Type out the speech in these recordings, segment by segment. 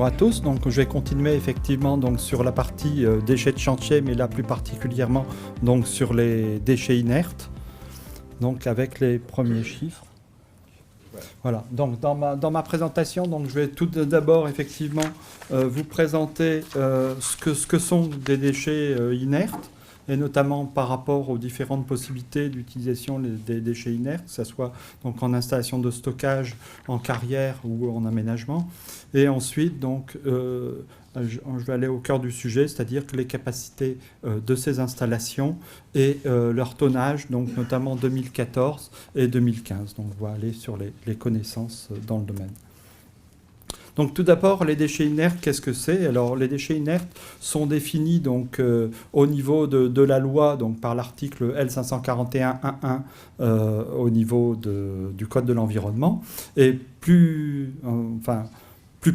bonjour à tous. Donc, je vais continuer effectivement donc, sur la partie déchets de chantier, mais là plus particulièrement donc, sur les déchets inertes, donc avec les premiers chiffres. Voilà, donc dans ma présentation, donc, je vais tout d'abord effectivement vous présenter ce que sont des déchets inertes, et notamment par rapport aux différentes possibilités d'utilisation des déchets inertes, que ce soit donc en installation de stockage, en carrière ou en aménagement. Et ensuite, donc, je vais aller au cœur du sujet, c'est-à-dire que les capacités de ces installations et leur tonnage, donc notamment 2014 et 2015. Donc, on va aller sur les connaissances dans le domaine. Donc tout d'abord, les déchets inertes, qu'est-ce que c'est? Alors les déchets inertes sont définis donc, au niveau de la loi, donc, par l'article L541.1.1 au niveau du Code de l'environnement. Et plus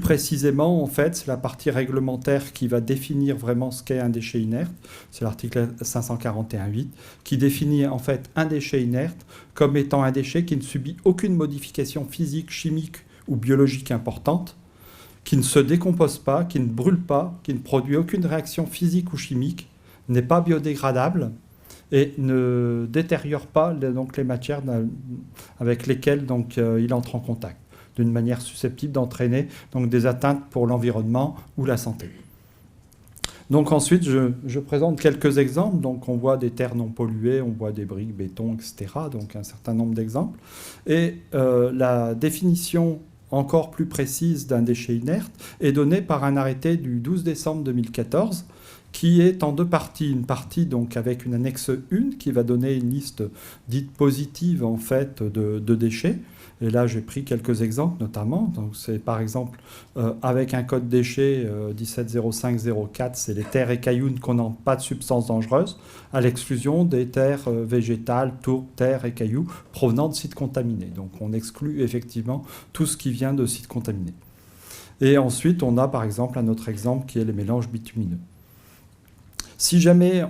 précisément, en fait, c'est la partie réglementaire qui va définir vraiment ce qu'est un déchet inerte. C'est l'article 541.8 qui définit en fait un déchet inerte comme étant un déchet qui ne subit aucune modification physique, chimique ou biologique importante, qui ne se décompose pas, qui ne brûle pas, qui ne produit aucune réaction physique ou chimique, n'est pas biodégradable et ne détériore pas donc, les matières avec lesquelles donc, il entre en contact, d'une manière susceptible d'entraîner donc, des atteintes pour l'environnement ou la santé. Donc ensuite, je présente quelques exemples. Donc on voit des terres non polluées, on voit des briques, béton, etc. Donc un certain nombre d'exemples. Et la définition encore plus précise d'un déchet inerte est donnée par un arrêté du 12 décembre 2014 qui est en deux parties. Une partie donc avec une annexe 1 qui va donner une liste dite positive en fait de déchets. Et là, j'ai pris quelques exemples notamment. Donc, c'est par exemple avec un code déchets 170504, c'est les terres et cailloux ne contenant pas de substances dangereuses, à l'exclusion des terres végétales, tourbes, terres et cailloux provenant de sites contaminés. Donc, on exclut effectivement tout ce qui vient de sites contaminés. Et ensuite, on a par exemple un autre exemple qui est les mélanges bitumineux. Si jamais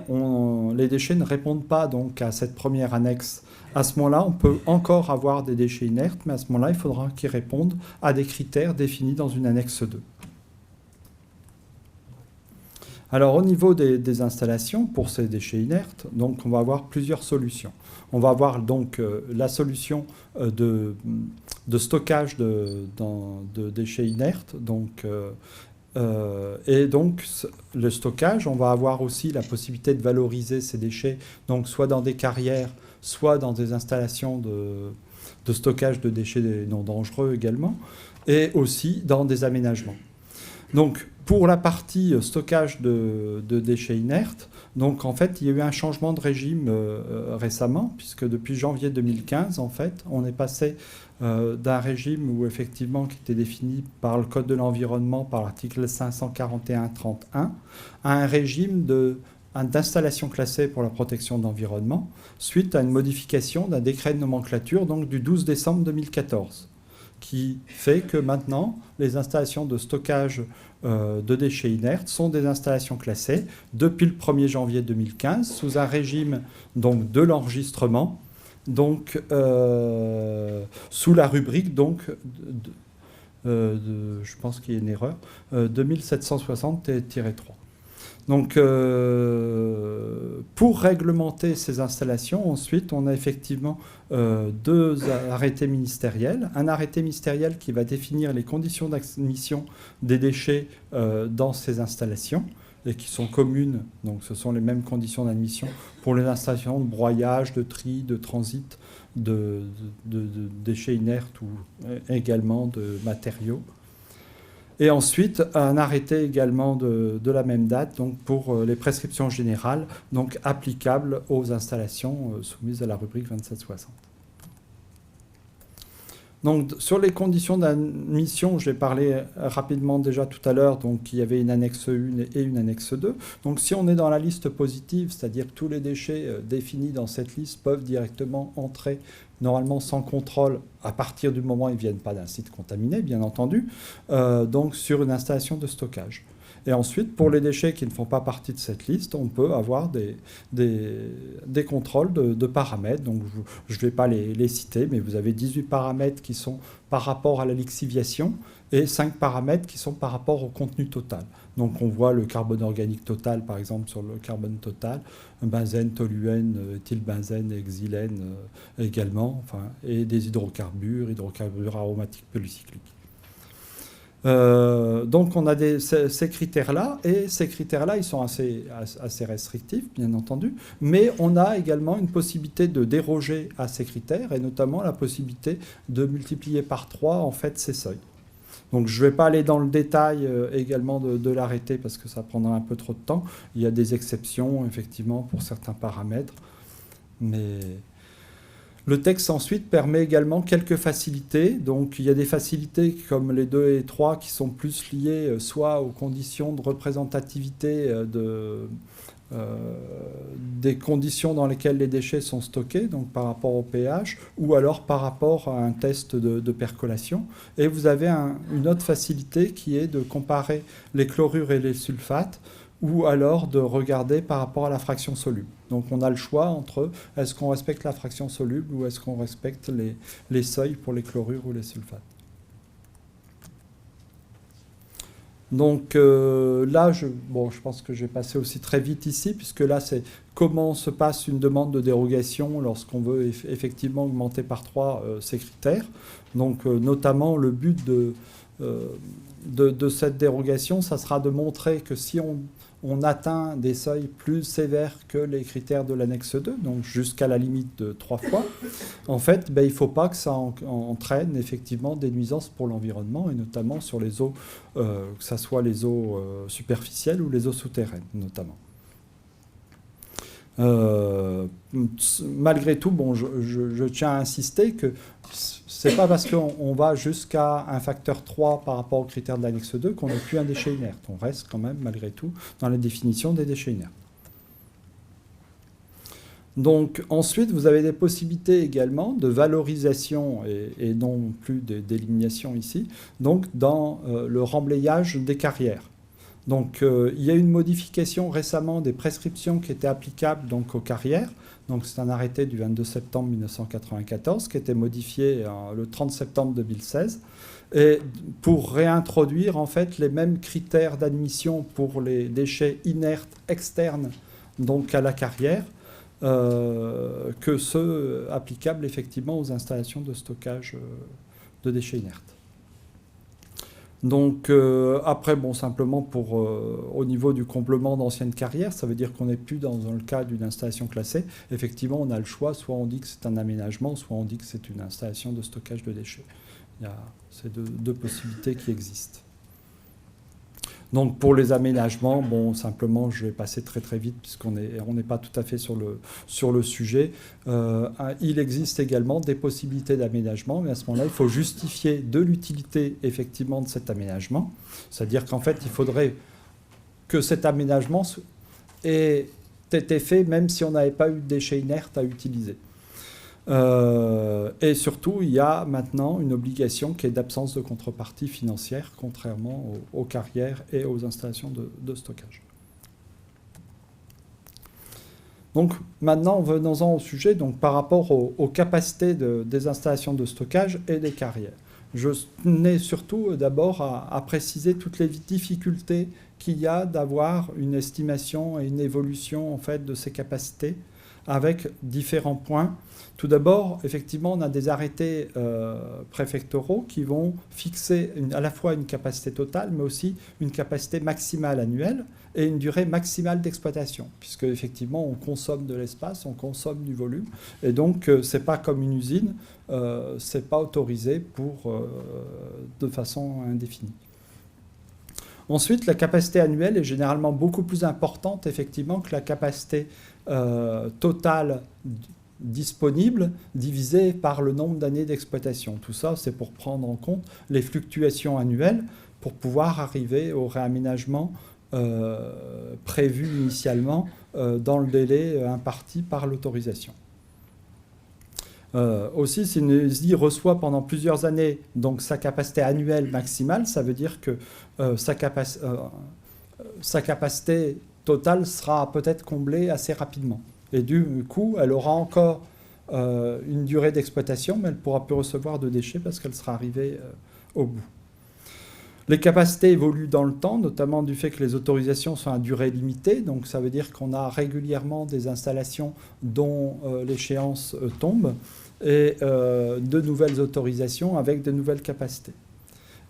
les déchets ne répondent pas donc, à cette première annexe, à ce moment-là, on peut encore avoir des déchets inertes, mais à ce moment-là, il faudra qu'ils répondent à des critères définis dans une annexe 2. Alors, au niveau des installations, pour ces déchets inertes, donc, on va avoir plusieurs solutions. On va avoir donc la solution de stockage de déchets inertes, donc... et donc, le stockage, on va avoir aussi la possibilité de valoriser ces déchets, donc soit dans des carrières, soit dans des installations de stockage de déchets non dangereux également, et aussi dans des aménagements. Donc, pour la partie stockage de déchets inertes, donc en fait, il y a eu un changement de régime récemment, puisque depuis janvier 2015, en fait, on est passé d'un régime où effectivement qui était défini par le Code de l'environnement, par l'article 541.31, à un régime d'installation classée pour la protection de l'environnement, suite à une modification d'un décret de nomenclature donc du 12 décembre 2014, qui fait que maintenant, les installations de stockage de déchets inertes sont des installations classées depuis le 1er janvier 2015 sous un régime donc, de l'enregistrement, donc sous la rubrique donc, je pense qu'il y a une erreur, 2760-3. Donc, pour réglementer ces installations, ensuite, on a effectivement deux arrêtés ministériels. Un arrêté ministériel qui va définir les conditions d'admission des déchets dans ces installations et qui sont communes. Donc, ce sont les mêmes conditions d'admission pour les installations de broyage, de tri, de transit, de déchets inertes ou également de matériaux. Et ensuite, un arrêté également de la même date donc pour les prescriptions générales donc applicables aux installations soumises à la rubrique 2760. Donc, sur les conditions d'admission, j'ai parlé rapidement déjà tout à l'heure, donc il y avait une annexe 1 et une annexe 2. Donc, si on est dans la liste positive, c'est-à-dire que tous les déchets définis dans cette liste peuvent directement entrer normalement sans contrôle à partir du moment où ils ne viennent pas d'un site contaminé, bien entendu, donc sur une installation de stockage. Et ensuite, pour les déchets qui ne font pas partie de cette liste, on peut avoir des contrôles de paramètres. Donc, je ne vais pas les citer, mais vous avez 18 paramètres qui sont par rapport à la lixiviation et 5 paramètres qui sont par rapport au contenu total. Donc, on voit le carbone organique total, par exemple, sur le carbone total, benzène, toluène, éthylbenzène, xylène également, enfin, et des hydrocarbures aromatiques polycycliques. Donc on a ces critères-là, et ces critères-là, ils sont assez restrictifs, bien entendu, mais on a également une possibilité de déroger à ces critères, et notamment la possibilité de multiplier par 3 en fait, ces seuils. Donc je ne vais pas aller dans le détail également de l'arrêté, parce que ça prendra un peu trop de temps. Il y a des exceptions, effectivement, pour certains paramètres, mais... Le texte ensuite permet également quelques facilités. Donc il y a des facilités comme les 2 et 3 qui sont plus liées soit aux conditions de représentativité des conditions dans lesquelles les déchets sont stockés, donc par rapport au pH, ou alors par rapport à un test de percolation. Et vous avez une autre facilité qui est de comparer les chlorures et les sulfates, ou alors de regarder par rapport à la fraction soluble. Donc on a le choix entre est-ce qu'on respecte la fraction soluble ou est-ce qu'on respecte les seuils pour les chlorures ou les sulfates. Donc là, je pense que je vais passer aussi très vite ici, puisque là, c'est comment se passe une demande de dérogation lorsqu'on veut effectivement augmenter par 3 ces critères. Donc notamment, le but de cette dérogation, ça sera de montrer que si on atteint des seuils plus sévères que les critères de l'annexe 2, donc jusqu'à la limite de 3 fois, en fait, il ne faut pas que ça entraîne effectivement des nuisances pour l'environnement, et notamment sur les eaux, que ce soit les eaux superficielles ou les eaux souterraines, notamment. Malgré tout, je tiens à insister que c'est pas parce qu'on va jusqu'à un facteur 3 par rapport aux critères de l'annexe 2 qu'on n'est plus un déchet inerte. On reste quand même, malgré tout, dans la définition des déchets inertes. Donc ensuite, vous avez des possibilités également de valorisation et non plus d'élimination ici, donc dans le remblayage des carrières. Donc il y a une modification récemment des prescriptions qui étaient applicables donc, aux carrières. Donc c'est un arrêté du 22 septembre 1994 qui a été modifié le 30 septembre 2016 et pour réintroduire en fait les mêmes critères d'admission pour les déchets inertes externes donc à la carrière que ceux applicables effectivement aux installations de stockage de déchets inertes. Donc après, simplement pour au niveau du comblement d'anciennes carrières, ça veut dire qu'on n'est plus dans le cas d'une installation classée. Effectivement, on a le choix, soit on dit que c'est un aménagement, soit on dit que c'est une installation de stockage de déchets. Il y a ces deux possibilités qui existent. Donc pour les aménagements, simplement je vais passer très très vite puisqu'on n'est pas tout à fait sur le sujet. Il existe également des possibilités d'aménagement, mais à ce moment-là, il faut justifier de l'utilité effectivement de cet aménagement. C'est-à-dire qu'en fait, il faudrait que cet aménagement ait été fait même si on n'avait pas eu de déchets inertes à utiliser. Et surtout, il y a maintenant une obligation qui est d'absence de contrepartie financière, contrairement aux carrières et aux installations de stockage. Donc maintenant, venons-en au sujet donc, par rapport aux capacités des installations de stockage et des carrières. Je tenais surtout d'abord à préciser toutes les difficultés qu'il y a d'avoir une estimation et une évolution en fait, de ces capacités avec différents points. Tout d'abord, effectivement, on a des arrêtés préfectoraux qui vont fixer à la fois une capacité totale, mais aussi une capacité maximale annuelle et une durée maximale d'exploitation, puisque effectivement, on consomme de l'espace, on consomme du volume, et donc c'est pas comme une usine, c'est pas autorisé de façon indéfinie. Ensuite, la capacité annuelle est généralement beaucoup plus importante, effectivement, que la capacité totale disponible divisée par le nombre d'années d'exploitation. Tout ça, c'est pour prendre en compte les fluctuations annuelles pour pouvoir arriver au réaménagement prévu initialement dans le délai imparti par l'autorisation. Aussi, si une usine reçoit pendant plusieurs années donc sa capacité annuelle maximale, ça veut dire que sa capacité totale sera peut-être comblée assez rapidement. Et du coup, elle aura encore une durée d'exploitation, mais elle ne pourra plus recevoir de déchets parce qu'elle sera arrivée au bout. Les capacités évoluent dans le temps, notamment du fait que les autorisations sont à durée limitée. Donc ça veut dire qu'on a régulièrement des installations dont l'échéance tombe et de nouvelles autorisations avec de nouvelles capacités.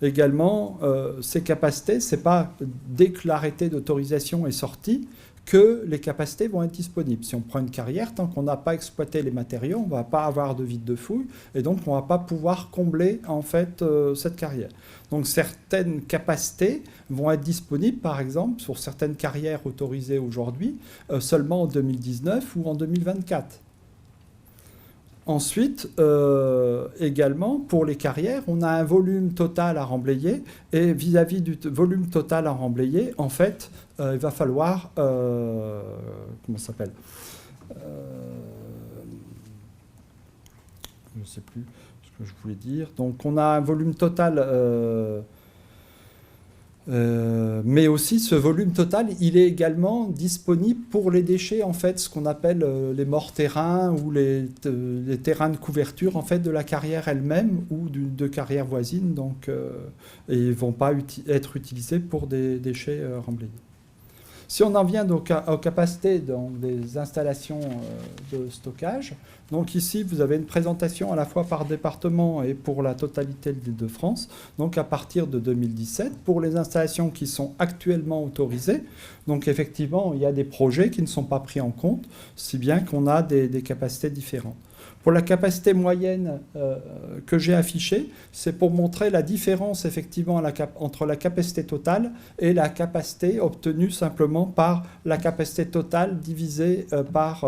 Également, ces capacités, ce n'est pas dès que l'arrêté d'autorisation est sorti que les capacités vont être disponibles. Si on prend une carrière, tant qu'on n'a pas exploité les matériaux, on ne va pas avoir de vide de fouille et donc on ne va pas pouvoir combler en fait cette carrière. Donc certaines capacités vont être disponibles, par exemple, sur certaines carrières autorisées aujourd'hui, seulement en 2019 ou en 2024. Ensuite, également, pour les carrières, on a un volume total à remblayer. Et vis-à-vis du volume total à remblayer, en fait, il va falloir... comment ça s'appelle je ne sais plus ce que je voulais dire. Donc, on a un volume total... mais aussi, ce volume total, il est également disponible pour les déchets, en fait, ce qu'on appelle les morts terrains ou les terrains de couverture, en fait, de la carrière elle-même ou de carrières voisines. Donc, et ils ne vont pas être utilisés pour des déchets remblayés. Si on en vient donc aux capacités des installations de stockage, donc ici vous avez une présentation à la fois par département et pour la totalité de l'Île-de-France, donc à partir de 2017, pour les installations qui sont actuellement autorisées. Donc effectivement, il y a des projets qui ne sont pas pris en compte, si bien qu'on a des capacités différentes. Pour la capacité moyenne que j'ai affichée, c'est pour montrer la différence effectivement entre la capacité totale et la capacité obtenue simplement par la capacité totale divisée par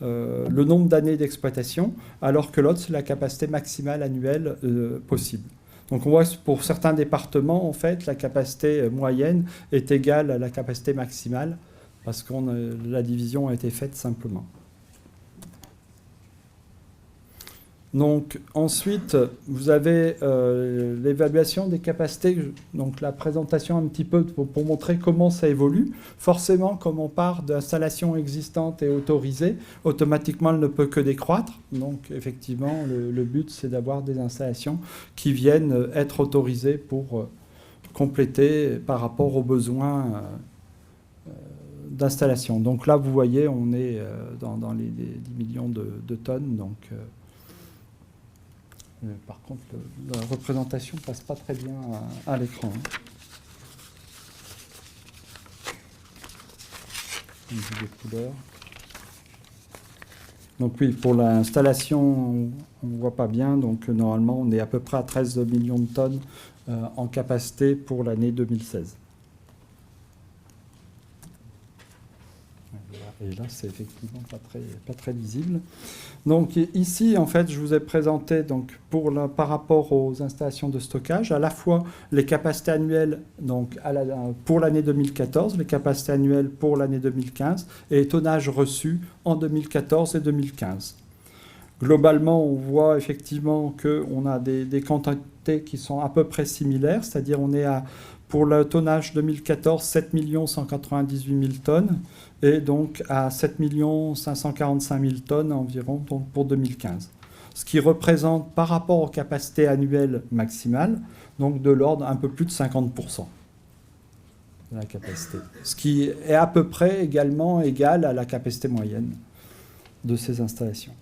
le nombre d'années d'exploitation, alors que l'autre, c'est la capacité maximale annuelle possible. Donc on voit que pour certains départements, en fait, la capacité moyenne est égale à la capacité maximale, parce que la division a été faite simplement. Donc ensuite, vous avez l'évaluation des capacités, donc la présentation un petit peu pour montrer comment ça évolue. Forcément, comme on part d'installations existantes et autorisées, automatiquement, elle ne peut que décroître. Donc effectivement, le but, c'est d'avoir des installations qui viennent être autorisées pour compléter par rapport aux besoins d'installation. Donc là, vous voyez, on est dans les 10 millions de tonnes. Donc... par contre, la représentation ne passe pas très bien à l'écran. Des couleurs. Donc oui, pour l'installation, on ne voit pas bien. Donc normalement, on est à peu près à 13 millions de tonnes en capacité pour l'année 2016. Et là, c'est effectivement pas très lisible. Donc ici, en fait, je vous ai présenté donc, par rapport aux installations de stockage, à la fois les capacités annuelles donc, pour l'année 2014, les capacités annuelles pour l'année 2015 et les tonnages reçus en 2014 et 2015. Globalement, on voit effectivement qu'on a des quantités qui sont à peu près similaires, c'est-à-dire on est pour le tonnage 2014, 7 198 000 tonnes, et donc à 7 545 000 tonnes environ donc pour 2015. Ce qui représente par rapport aux capacités annuelles maximales, donc de l'ordre un peu plus de 50% de la capacité. Ce qui est à peu près également égal à la capacité moyenne de ces installations.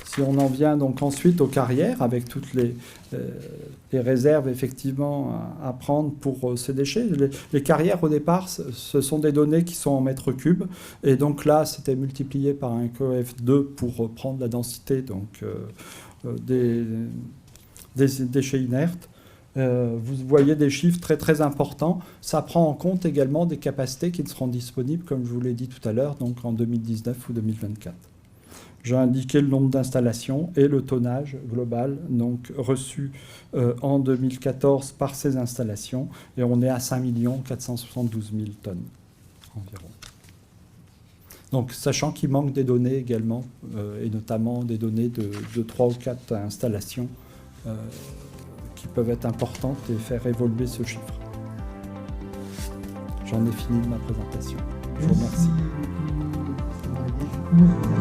Si on en vient donc ensuite aux carrières, avec toutes les réserves effectivement à prendre pour ces déchets. Les carrières au départ, ce sont des données qui sont en mètres cubes. Et donc là, c'était multiplié par un coef2 pour prendre la densité donc, des déchets inertes. Vous voyez des chiffres très très importants. Ça prend en compte également des capacités qui ne seront disponibles, comme je vous l'ai dit tout à l'heure, donc en 2019 ou 2024. J'ai indiqué le nombre d'installations et le tonnage global donc reçu en 2014 par ces installations. Et on est à 5 472 000 tonnes environ. Donc, sachant qu'il manque des données également, et notamment des données de 3 ou 4 installations qui peuvent être importantes et faire évoluer ce chiffre. J'en ai fini de ma présentation. Je vous remercie. Merci beaucoup.